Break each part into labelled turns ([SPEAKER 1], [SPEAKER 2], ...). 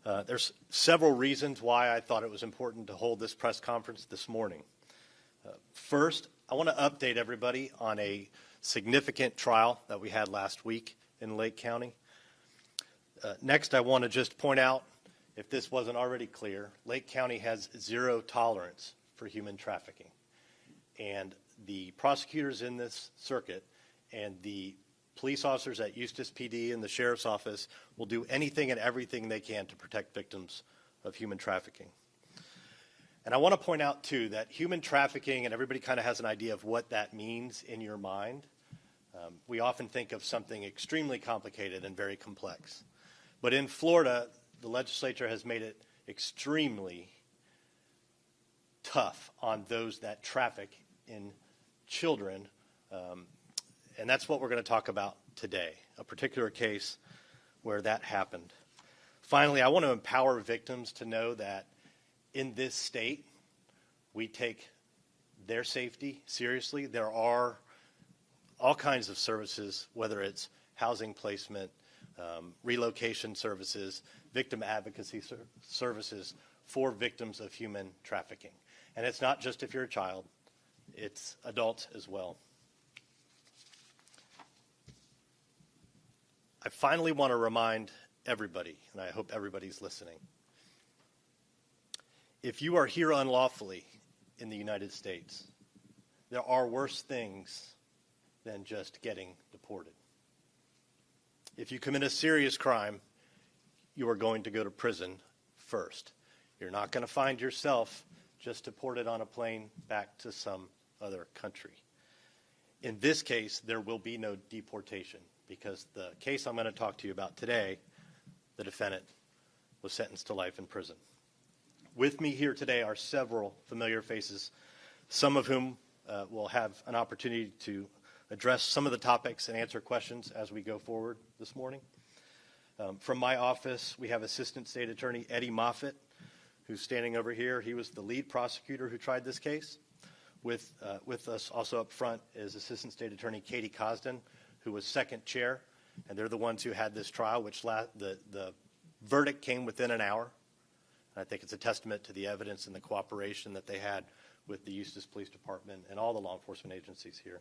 [SPEAKER 1] There's several reasons why I thought it was important to hold this press conference this morning. First, I want to update everybody on a significant trial that we had last week in Lake County. Next, I want to just point out, if this wasn't already clear, Lake County has zero tolerance for human trafficking. And the prosecutors in this circuit and the police officers at Eustis PD and the sheriff's office will do anything and everything they can to protect victims of human trafficking. And I want to point out, too, that human trafficking, and everybody kind of has an idea of what that means in your mind. We often think of something extremely complicated and very complex. But in Florida, the legislature has made it extremely tough on those that traffic in children. And that's what we're going to talk about today, a particular case where that happened. Finally, I want to empower victims to know that in this state, we take their safety seriously. There are all kinds of services, whether it's housing placement, relocation services, victim advocacy services for victims of human trafficking. And it's not just if you're a child, it's adults as well. I finally want to remind everybody, and I hope everybody's listening, if you are here unlawfully in the United States, there are worse things than just getting deported. If you commit a serious crime, you are going to go to prison first. You're not going to find yourself just deported on a plane back to some other country. In this case, there will be no deportation because the case I'm going to talk to you about today, the defendant was sentenced to life in prison. With me here today are several familiar faces, some of whom will have an opportunity to address some of the topics and answer questions as we go forward this morning. From my office, we have Assistant State Attorney Eddie Moffitt, who's standing over here. He was the lead prosecutor who tried this case. With us also up front is Assistant State Attorney Katie Cosden, who was second chair, and they're the ones who had this trial, which the verdict came within an hour. I think it's a testament to the evidence and the cooperation that they had with the Eustis Police Department and all the law enforcement agencies here.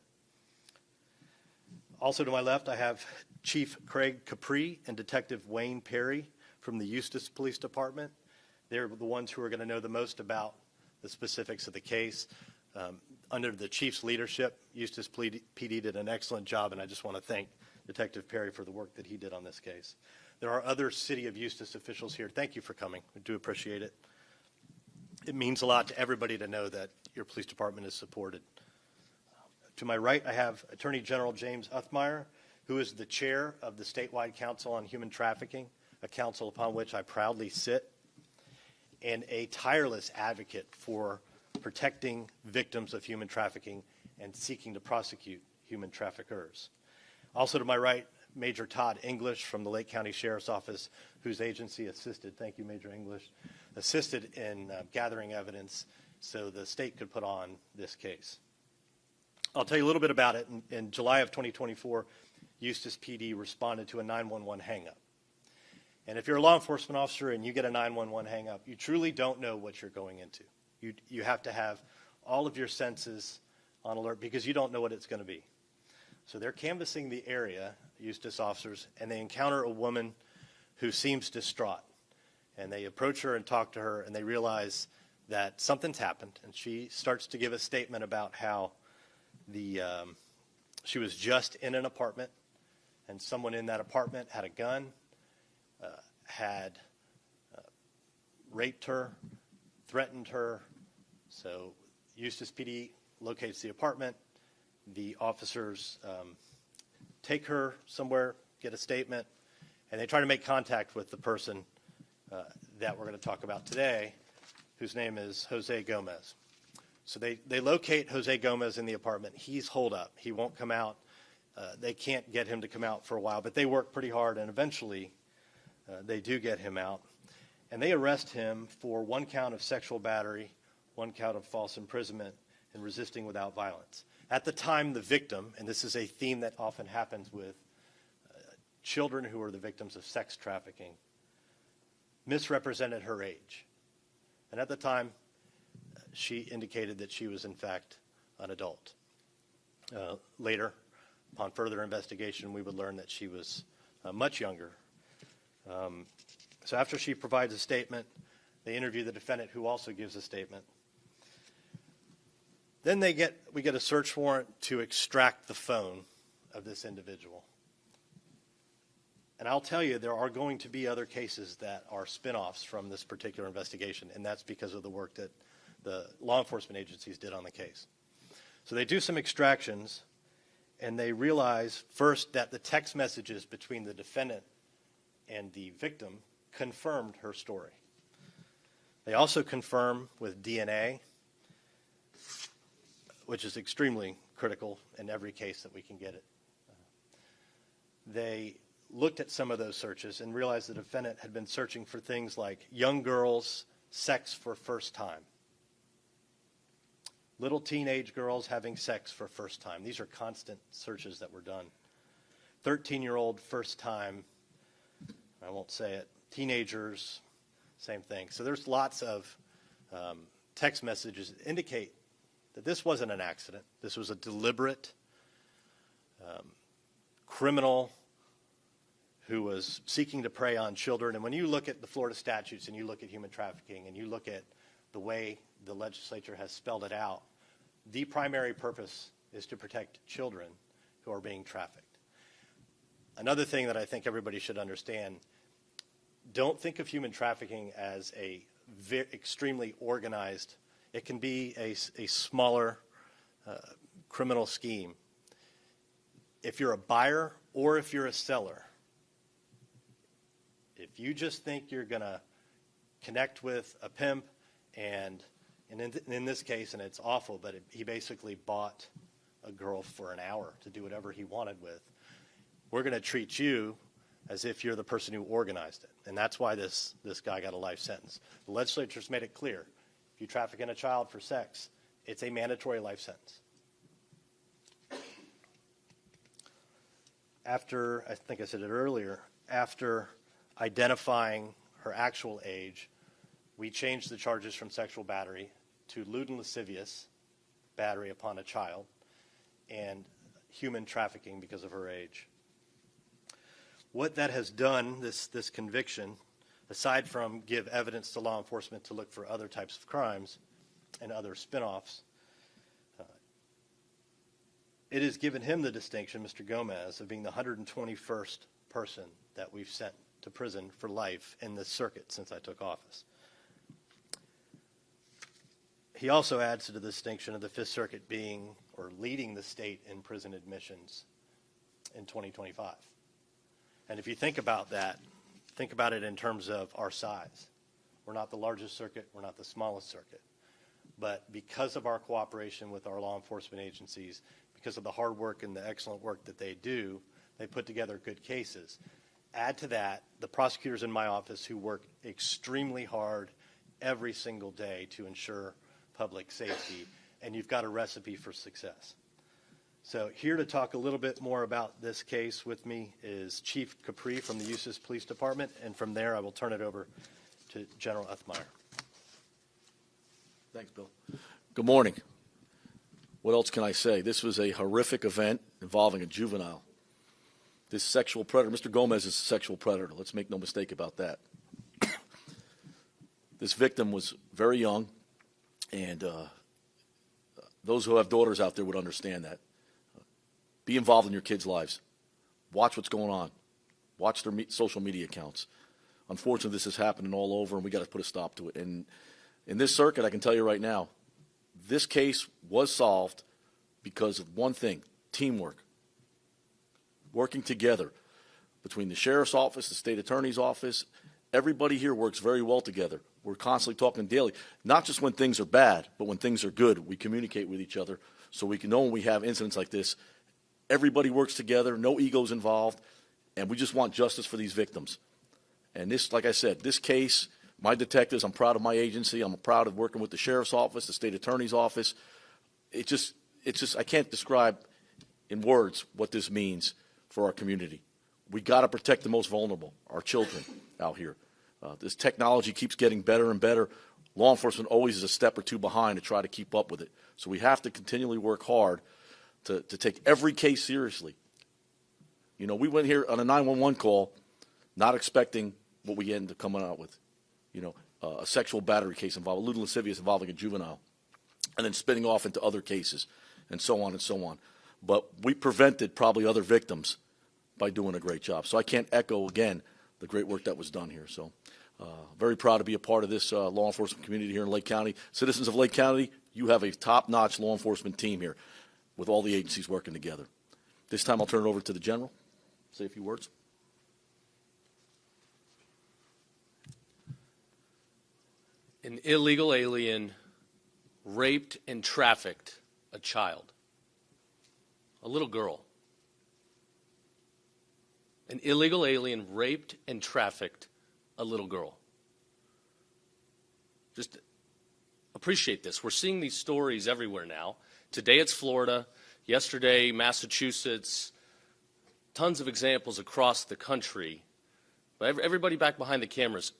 [SPEAKER 1] Also to my left, I have Chief Craig Capri and Detective Wayne Perry from the Eustis Police Department. They're the ones who are going to know the most about the specifics of the case. Under the chief's leadership, Eustis PD did an excellent job, and I just want to thank Detective Perry for the work that he did on this case. There are other City of Eustis officials here. Thank you for coming. We do appreciate it. It means a lot to everybody to know that your police department is supported. To my right, I have Attorney General James Uthmeier, who is the chair of the Statewide Council on Human Trafficking, a council upon which I proudly sit, and a tireless advocate for protecting victims of human trafficking and seeking to prosecute human traffickers. Also to my right, Major Todd English from the Lake County Sheriff's Office, whose agency assisted, thank you Major English, assisted in gathering evidence so the state could put on this case. I'll tell you a little bit about it. In July of 2024, Eustis PD responded to a 911 hang-up. And if you're a law enforcement officer and you get a 911 hang-up, you truly don't know what you're going into. You have to have all of your senses on alert because you don't know what it's going to be. So they're canvassing the area, Eustis officers, and they encounter a woman who seems distraught. And they approach her and talk to her, and they realize that something's happened. And she starts to give a statement about how she was just in an apartment, and someone in that apartment had a gun, had raped her, threatened her. So Eustis PD locates the apartment. The officers take her somewhere, get a statement, and they try to make contact with the person that we're going to talk about today, whose name is Jose Gomez. So they locate Jose Gomez in the apartment. He's holed up. He won't come out. They can't get him to come out for a while, but they work pretty hard, and eventually they do get him out. And they arrest him for 1 count of sexual battery, 1 count of false imprisonment, and resisting without violence. At the time, the victim, and this is a theme that often happens with children who are the victims of sex trafficking, misrepresented her age. And at the time, she indicated that she was, in fact, an adult. Later, upon further investigation, we would learn that she was much younger. So after she provides a statement, they interview the defendant, who also gives a statement. Then we get a search warrant to extract the phone of this individual. And I'll tell you, there are going to be other cases that are spin-offs from this particular investigation, and that's because of the work that the law enforcement agencies did on the case. So they do some extractions, and they realize first that the text messages between the defendant and the victim confirmed her story. They also confirm with DNA, which is extremely critical in every case that we can get it. They looked at some of those searches and realized the defendant had been searching for things like young girls, sex for first time, little teenage girls having sex for first time. These are constant searches that were done. 13-year-old first time, I won't say it, teenagers, same thing. So there's lots of text messages that indicate that this wasn't an accident. This was a deliberate criminal who was seeking to prey on children. And when you look at the Florida statutes and you look at human trafficking and you look at the way the legislature has spelled it out, the primary purpose is to protect children who are being trafficked. Another thing that I think everybody should understand, don't think of human trafficking as a extremely organized. It can be a smaller criminal scheme. If you're a buyer or if you're a seller, if you just think you're going to connect with a pimp and in this case, and it's awful, but he basically bought a girl for an hour to do whatever he wanted with, we're going to treat you as if you're the person who organized it. And that's why this guy got a life sentence. The legislature's made it clear. If you traffic in a child for sex, it's a mandatory life sentence. After, I think I said it earlier, after identifying her actual age, we changed the charges from sexual battery to lewd and lascivious battery upon a child and human trafficking because of her age. What that has done, this conviction, aside from give evidence to law enforcement to look for other types of crimes and other spin-offs, it has given him the distinction, Mr. Gomez, of being the 121st person that we've sent to prison for life in this circuit since I took office. He also adds to the distinction of the Fifth Circuit being or leading the state in prison admissions in 2025. And if you think about that, think about it in terms of our size. We're not the largest circuit, we're not the smallest circuit. But because of our cooperation with our law enforcement agencies, because of the hard work and the excellent work that they do, they put together good cases. Add to that the prosecutors in my office who work extremely hard every single day to ensure public safety, and you've got a recipe for success. So here to talk a little bit more about this case with me is Chief Capri from the Eustis Police Department, and from there I will turn it over to General Uthmeier.
[SPEAKER 2] Thanks, Bill. Good morning. What else can I say? This was a horrific event involving a juvenile. This sexual predator, Mr. Gomez is a sexual predator. Let's make no mistake about that. This victim was very young, and those who have daughters out there would understand that. Be involved in your kids' lives. Watch what's going on. Watch their social media accounts. Unfortunately, this is happening all over, and we got to put a stop to it. And in this circuit, I can tell you right now, this case was solved because of one thing: teamwork. Working together between the sheriff's office, the state attorney's office. Everybody here works very well together. We're constantly talking daily, not just when things are bad, but when things are good. We communicate with each other so we can know when we have incidents like this. Everybody works together, no egos involved, and we just want justice for these victims. And this, like I said, this case, my detectives, I'm proud of my agency. I'm proud of working with the sheriff's office, the state attorney's office. It's just, I can't describe in words what this means for our community. We got to protect the most vulnerable, our children out here. This technology keeps getting better and better. Law enforcement always is a step or two behind to try to keep up with it. So we have to continually work hard to take every case seriously. You know, we went here on a 911 call not expecting what we ended up coming out with. You know, a sexual battery case involving, lewd and lascivious involving a juvenile, and then spinning off into other cases, and so on and so on. But we prevented probably other victims by doing a great job. So I can't echo again the great work that was done here. So very proud to be a part of this law enforcement community here in Lake County. Citizens of Lake County, you have a top-notch law enforcement team here with all the agencies working together. This time I'll turn it over to the General, say a few words.
[SPEAKER 3] An illegal alien raped and trafficked a child, a little girl. An illegal alien raped and trafficked a little girl. Just appreciate this. We're seeing these stories everywhere now. Today it's Florida, yesterday Massachusetts, tons of examples across the country. But everybody back behind the cameras,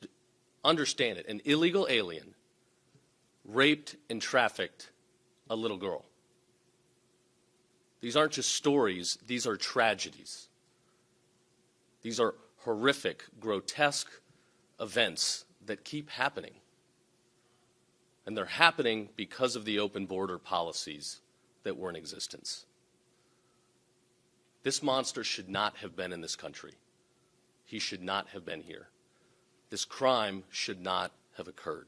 [SPEAKER 3] understand it. An illegal alien raped and trafficked a little girl. These aren't just stories, these are tragedies. These are horrific, grotesque events that keep happening. And they're happening because of the open border policies that were in existence. This monster should not have been in this country. He should not have been here. This crime should not have occurred.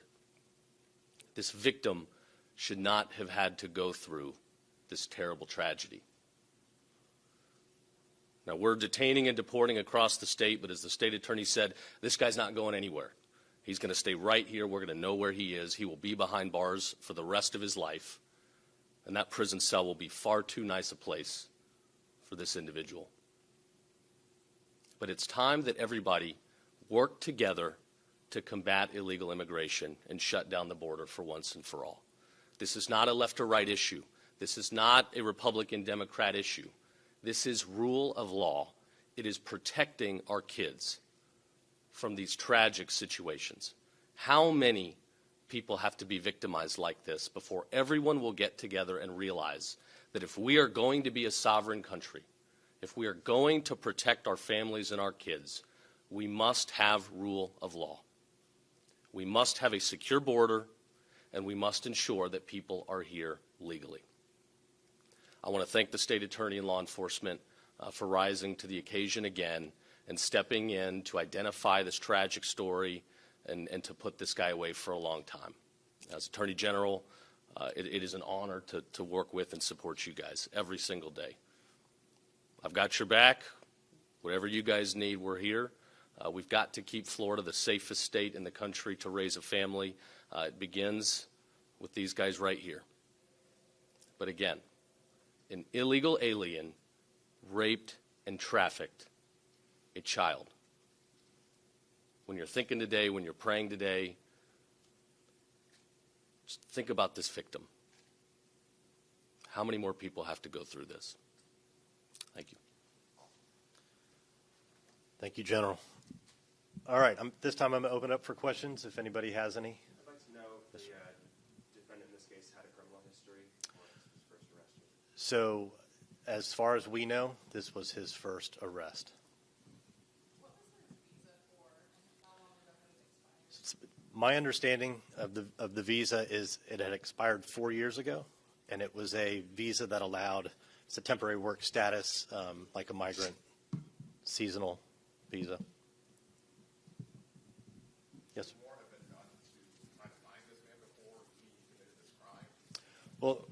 [SPEAKER 3] This victim should not have had to go through this terrible tragedy. Now, we're detaining and deporting across the state, but as the state attorney said, this guy's not going anywhere. He's going to stay right here. We're going to know where he is. He will be behind bars for the rest of his life, and that prison cell will be far too nice a place for this individual. But it's time that everybody work together to combat illegal immigration and shut down the border for once and for all. This is not a left or right issue. This is not a Republican-Democrat issue. This is rule of law. It is protecting our kids from these tragic situations. How many people have to be victimized like this before everyone will get together and realize that if we are going to be a sovereign country, if we are going to protect our families and our kids, we must have rule of law. We must have a secure border, and we must ensure that people are here legally. I want to thank the state attorney and law enforcement for rising to the occasion again and stepping in to identify this tragic story and to put this guy away for a long time. As Attorney General, it is an honor to work with and support you guys every single day. I've got your back. Whatever you guys need, we're here. We've got to keep Florida the safest state in the country to raise a family. It begins with these guys right here. But again, an illegal alien raped and trafficked a child. When you're thinking today, when you're praying today, just think about this victim. How many more people have to go through this? Thank you.
[SPEAKER 1] Thank you, General. All right, this time I'm going to open up for questions if anybody has any.
[SPEAKER 4] I'd like to know if the defendant in this case had a criminal history or his first arrest.
[SPEAKER 1] So, as far as we know, this was his first arrest.
[SPEAKER 5] What was his visa for, and how long ago had it expired?
[SPEAKER 1] My understanding of the visa is it had expired 4 years ago, and it was a visa that allowed, it's a temporary work status, like a migrant seasonal visa. Yes, sir.
[SPEAKER 6] More have been done to try to find this man before he committed this crime?
[SPEAKER 1] Well,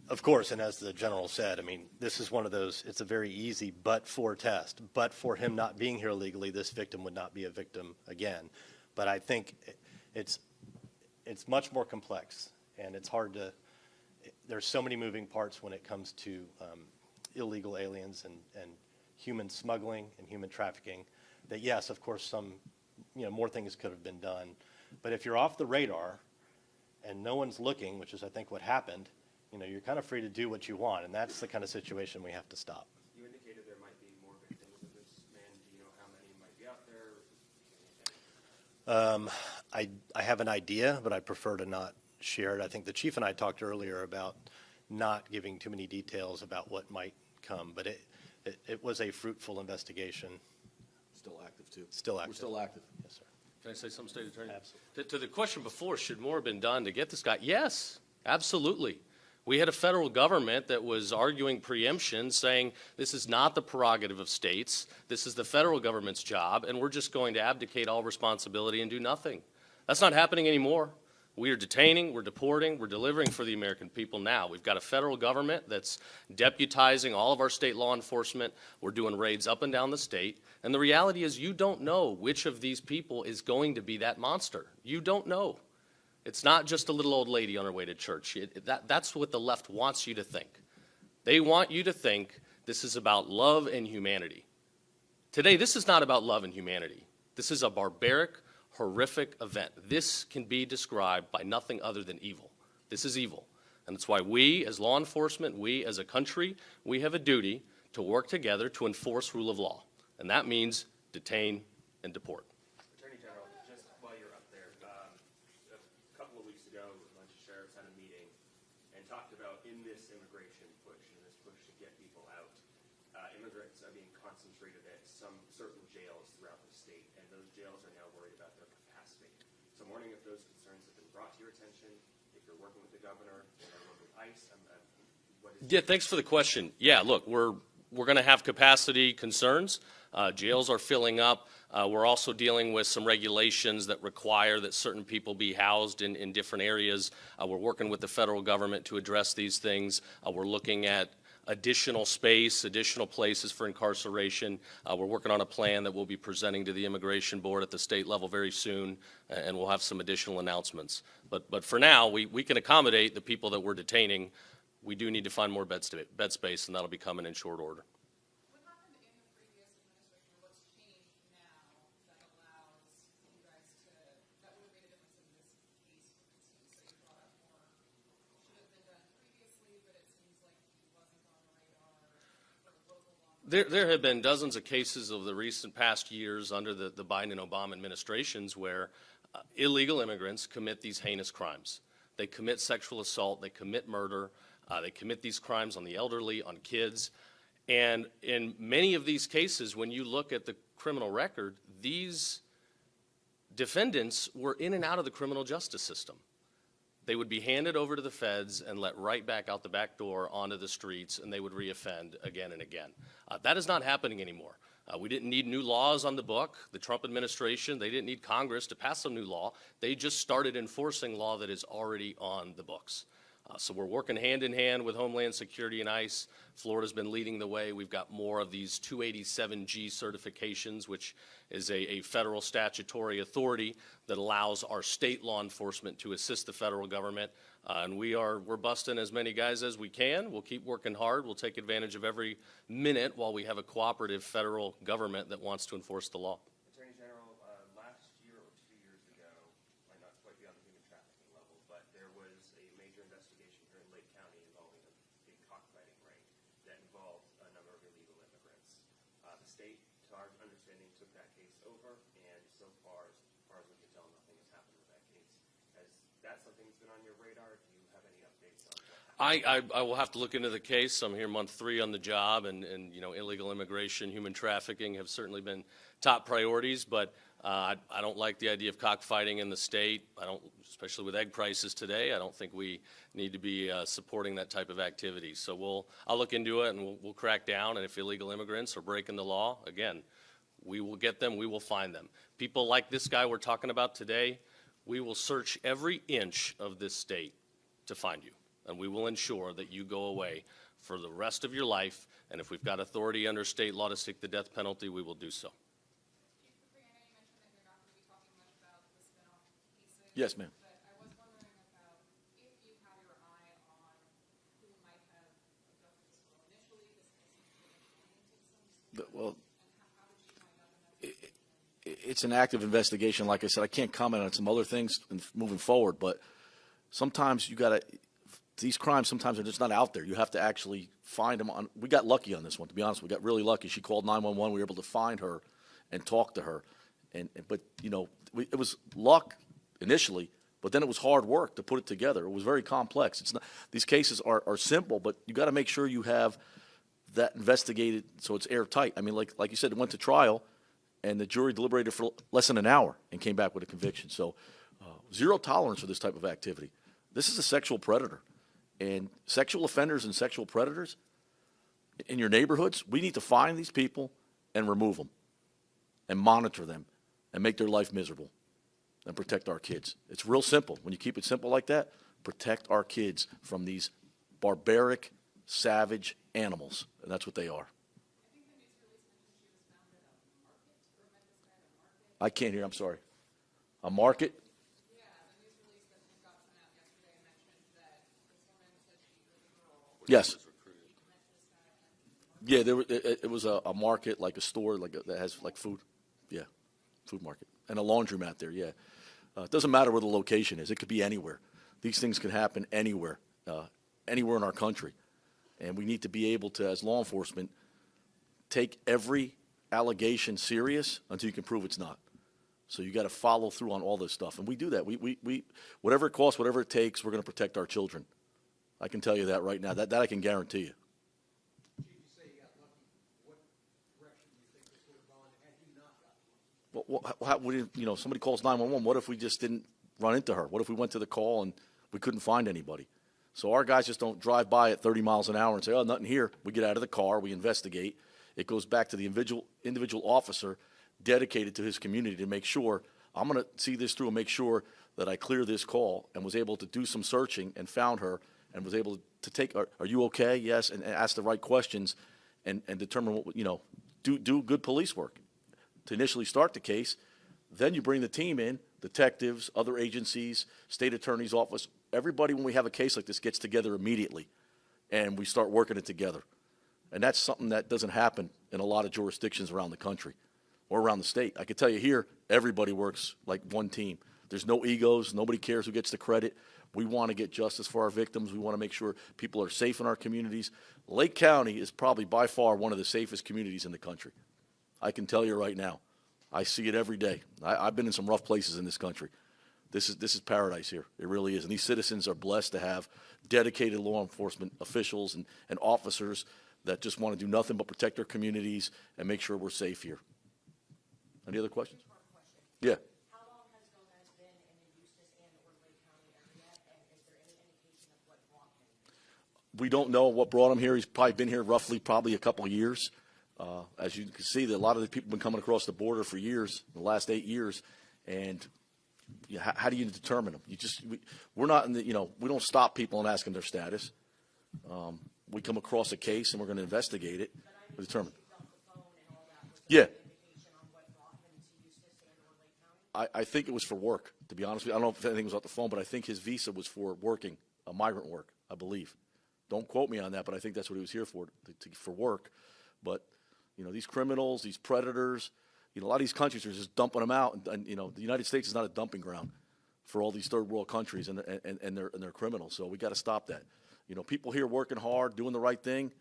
[SPEAKER 1] of course, and as the general said, I mean, this is one of those, it's a very easy but-for test. But for him not being here legally, this victim would not be a victim again. But I think it's much more complex, and it's hard to, there's so many moving parts when it comes to illegal aliens and human smuggling and human trafficking, that yes, of course, some, more things could have been done. But if you're off the radar and no one's looking, which is I think what happened, you're kind of free to do what you want, and that's the kind of situation we have to stop.
[SPEAKER 4] You indicated there might be more victims of this man. Do you know how many might be out there?
[SPEAKER 1] I have an idea, but I prefer to not share it. I think the chief and I talked earlier about not giving too many details about what might come, but it was a fruitful investigation.
[SPEAKER 2] Still active, too.
[SPEAKER 1] Still active.
[SPEAKER 2] We're still active.
[SPEAKER 1] Yes, sir.
[SPEAKER 3] Can I say something, State Attorney?
[SPEAKER 1] Absolutely.
[SPEAKER 3] To the question before, should more have been done to get this guy? Yes, absolutely. We had a federal government that was arguing preemption, saying this is not the prerogative of states, this is the federal government's job, and we're just going to abdicate all responsibility and do nothing. That's not happening anymore. We are detaining, we're deporting, we're delivering for the American people now. We've got a federal government that's deputizing all of our state law enforcement. We're doing raids up and down the state. And the reality is you don't know which of these people is going to be that monster. You don't know. It's not just a little old lady on her way to church. That's what the left wants you to think. They want you to think this is about love and humanity. Today, this is not about love and humanity. This is a barbaric, horrific event. This can be described by nothing other than evil. This is evil. And that's why we, as law enforcement, we as a country, we have a duty to work together to enforce rule of law. And that means detain and deport.
[SPEAKER 4] Attorney General, just while you're up there, a couple of weeks ago, a bunch of sheriffs had a meeting and talked about in this immigration push, in this push to get people out, immigrants are being concentrated at some certain jails throughout the state, and those jails are now worried about their capacity. So I'm wondering if those concerns have been brought to your attention, if you're working with the governor, if you're working with ICE.
[SPEAKER 3] Yeah, thanks for the question. Yeah, look, we're going to have capacity concerns. Jails are filling up. We're also dealing with some regulations that require that certain people be housed in different areas. We're working with the federal government to address these things. We're looking at additional space, additional places for incarceration. We're working on a plan that we'll be presenting to the Immigration Board at the state level very soon, and we'll have some additional announcements. But for now, we can accommodate the people that we're detaining. We do need to find more bed space, and that'll be coming in short order.
[SPEAKER 5] What happened in the previous administration, or what's changed now that allows you guys to, that would have made a difference in this case, it seems that you brought up more, should have been done previously, but it seems like he wasn't on the radar for the local law.
[SPEAKER 3] There have been dozens of cases over the recent past years under the Biden and Obama administrations where illegal immigrants commit these heinous crimes. They commit sexual assault, they commit murder, they commit these crimes on the elderly, on kids. And in many of these cases, when you look at the criminal record, these defendants were in and out of the criminal justice system. They would be handed over to the feds and let right back out the back door onto the streets, and they would reoffend again and again. That is not happening anymore. We didn't need new laws on the book. The Trump administration, they didn't need Congress to pass some new law. They just started enforcing law that is already on the books. So we're working hand in hand with Homeland Security and ICE. Florida's been leading the way. We've got more of these 287G certifications, which is a federal statutory authority that allows our state law enforcement to assist the federal government. And we're busting as many guys as we can. We'll keep working hard. We'll take advantage of every minute while we have a cooperative federal government that wants to enforce the law.
[SPEAKER 4] Attorney General, last year or 2 years ago, might not quite be on the human trafficking level, but there was a major investigation here in Lake County involving a big cockfighting ring that involved a number of illegal immigrants. The state, to our understanding, took that case over, and so far as we can tell, nothing has happened with that case. Has that something that's been on your radar? Do you have any updates on that?
[SPEAKER 3] I will have to look into the case. I'm here month 3 on the job, and you know, illegal immigration, human trafficking have certainly been top priorities, but I don't like the idea of cockfighting in the state. I don't, especially with egg prices today, I don't think we need to be supporting that type of activity. So I'll look into it, and we'll crack down, and if illegal immigrants are breaking the law, again, we will get them, we will find them. People like this guy we're talking about today, we will search every inch of this state to find you. And we will ensure that you go away for the rest of your life. And if we've got authority under state law to seek the death penalty, we will do so.
[SPEAKER 5] Chief Capri, I know you mentioned that you're not going to be talking much about the spin-off cases.
[SPEAKER 2] Yes, ma'am.
[SPEAKER 5] But I was wondering about if you have your eye on who might have abducted this girl initially. This case seems to be into some
[SPEAKER 2] Well,
[SPEAKER 5] and how did she wind up in that?
[SPEAKER 2] it's an active investigation. Like I said, I can't comment on some other things moving forward, but sometimes you got to, these crimes sometimes are just not out there. You have to actually find them. We got lucky on this one, to be honest. We got really lucky. She called 911. We were able to find her and talk to her. But, you know, it was luck initially, but then it was hard work to put it together. It was very complex. It's not, these cases are simple, but you got to make sure you have that investigated so it's airtight. I mean, like you said, it went to trial, and the jury deliberated for less than an hour and came back with a conviction. So zero tolerance for this type of activity. This is a sexual predator. And sexual offenders and sexual predators in your neighborhoods, we need to find these people and remove them and monitor them and make their life miserable and protect our kids. It's real simple. When you keep it simple like that, protect our kids from these barbaric, savage animals. And that's what they are. I can't hear. I'm sorry. A market?
[SPEAKER 5] Yeah, the news release that got sent out yesterday mentioned that this woman said she was a girl.
[SPEAKER 2] Yes. Yeah, it was a market, like a store, that has like food. Yeah, food market. And a laundromat there, yeah. It doesn't matter where the location is. It could be anywhere. These things can happen anywhere, anywhere in our country. And we need to be able to, as law enforcement, take every allegation serious until you can prove it's not. So you got to follow through on all this stuff. And we do that. We whatever it costs, whatever it takes, we're going to protect our children. I can tell you that right now. That I can guarantee you.
[SPEAKER 7] Chief, you say you got lucky. What direction do you think this would have gone had you not gotten lucky?
[SPEAKER 2] Well, how would you know, somebody calls 911, what if we just didn't run into her? What if we went to the call and we couldn't find anybody? So our guys just don't drive by at 30 miles an hour and say, oh, nothing here. We get out of the car, we investigate. It goes back to the individual officer dedicated to his community to make sure, I'm going to see this through and make sure that I clear this call, and was able to do some searching and found her and was able to take, are you okay? Yes, and ask the right questions and determine what, you know, do good police work to initially start the case. Then you bring the team in, detectives, other agencies, state attorney's office. Everybody, when we have a case like this, gets together immediately, and we start working it together. And that's something that doesn't happen in a lot of jurisdictions around the country or around the state. I can tell you here, everybody works like one team. There's no egos. Nobody cares who gets the credit. We want to get justice for our victims. We want to make sure people are safe in our communities. Lake County is probably by far one of the safest communities in the country. I can tell you right now. I see it every day. I've been in some rough places in this country. This is paradise here. It really is. And these citizens are blessed to have dedicated law enforcement officials and officers that just want to do nothing but protect their communities and make sure we're safe here. Any other questions? Yeah.
[SPEAKER 8] How long has Gomez been in the Eustis and or Lake County area, and is there any indication of what brought him?
[SPEAKER 2] We don't know what brought him here. He's probably been here probably a couple of years. As you can see, a lot of the people have been coming across the border for years, the last 8 years, and how do you determine them? We're not in the, we don't stop people and ask them their status. We come across a case and we're going to investigate it, determine. Yeah. I think it was for work, to be honest with you. I don't know if anything was off the phone, but I think his visa was for working, migrant work, I believe. Don't quote me on that, but I think that's what he was here for work. But, these criminals, these predators, a lot of these countries are just dumping them out. And the United States is not a dumping ground for all these third world countries and their criminals. So we got to stop that. People here working hard, doing the right thing,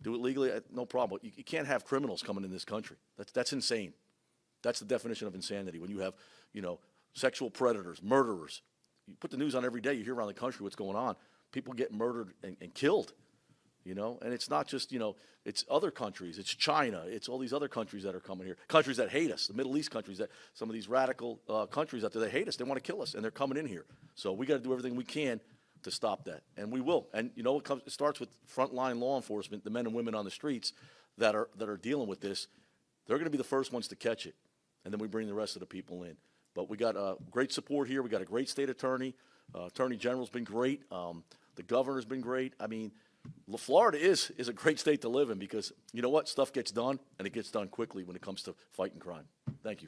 [SPEAKER 2] do it legally, no problem. You can't have criminals coming in this country. That's insane. That's the definition of insanity. When you have, sexual predators, murderers. You put the news on every day. You hear around the country what's going on. People get murdered and killed. And it's not just, it's other countries. It's China. It's all these other countries that are coming here. Countries that hate us, the Middle East countries, some of these radical countries out there, they hate us. They want to kill us, and they're coming in here. So we got to do everything we can to stop that, and we will. And, it starts with frontline law enforcement, the men and women on the streets that are dealing with this. They're going to be the first ones to catch it, and then we bring the rest of the people in. But we got great support here. We got a great state attorney. Attorney General's been great. The governor's been great. I mean, Florida is a great state to live in because, you know what, stuff gets done, and it gets done quickly when it comes to fighting crime. Thank you.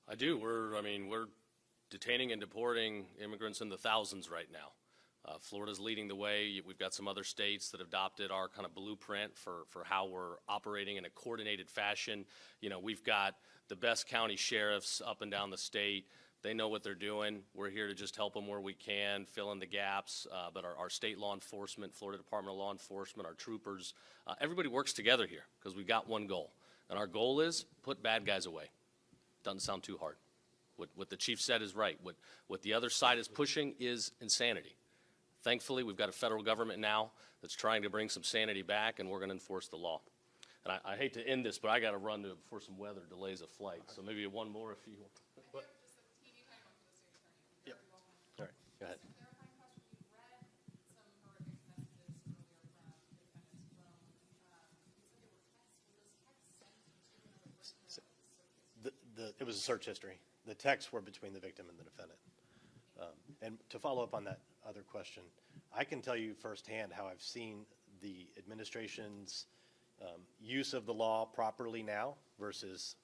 [SPEAKER 3] I do. We're detaining and deporting immigrants in the thousands right now. Florida's leading the way. We've got some other states that adopted our kind of blueprint for how we're operating in a coordinated fashion. You know, we've got the best county sheriffs up and down the state. They know what they're doing. We're here to just help them where we can, fill in the gaps. But our state law enforcement, Florida Department of Law Enforcement, our troopers, everybody works together here because we've got one goal. And our goal is put bad guys away. Doesn't sound too hard. What the chief said is right. What the other side is pushing is insanity. Thankfully, we've got a federal government now that's trying to bring some sanity back, and we're going to enforce the law. And I hate to end this, but I got to run before some weather delays a flight. So maybe one more if you want.
[SPEAKER 5] I have just a teeny tiny one for the state attorney.
[SPEAKER 1] Yep.
[SPEAKER 5] Very well done.
[SPEAKER 1] All right, go ahead.
[SPEAKER 5] Just a clarifying question. We read some horrific messages earlier from defendants' phone. You said they were texts. Were those texts sent to another person or was it search history?
[SPEAKER 1] It was a search history. The texts were between the victim and the defendant. And to follow up on that other question, I can tell you firsthand how I've seen the administration's use of the law properly now versus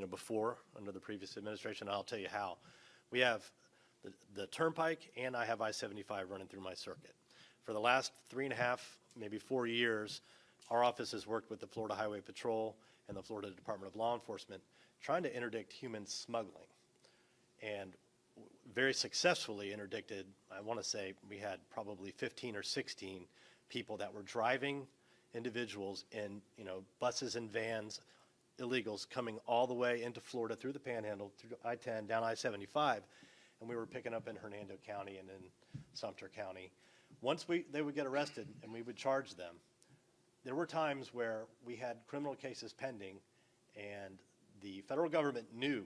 [SPEAKER 1] before under the previous administration. I'll tell you how. We have the Turnpike and I have I-75 running through my circuit. For the last 3.5, maybe 4 years, our office has worked with the Florida Highway Patrol and the Florida Department of Law Enforcement trying to interdict human smuggling. And very successfully interdicted, I want to say we had probably 15 or 16 people that were driving individuals in, buses and vans, illegals coming all the way into Florida through the Panhandle, through I-10, down I-75, and we were picking up in Hernando County and in Sumter County. Once they would get arrested and we would charge them, there were times where we had criminal cases pending and the federal government knew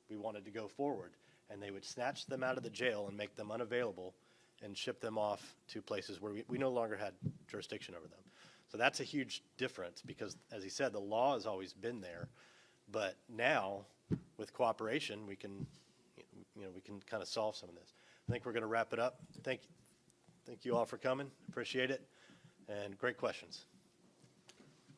[SPEAKER 1] we wanted to go forward, and they would snatch them out of the jail and make them unavailable and ship them off to places where we no longer had jurisdiction over them. So that's a huge difference because, as he said, the law has always been there, but now with cooperation, we can kind of solve some of this. I think we're going to wrap it up. Thank you all for coming. Appreciate it, and great questions.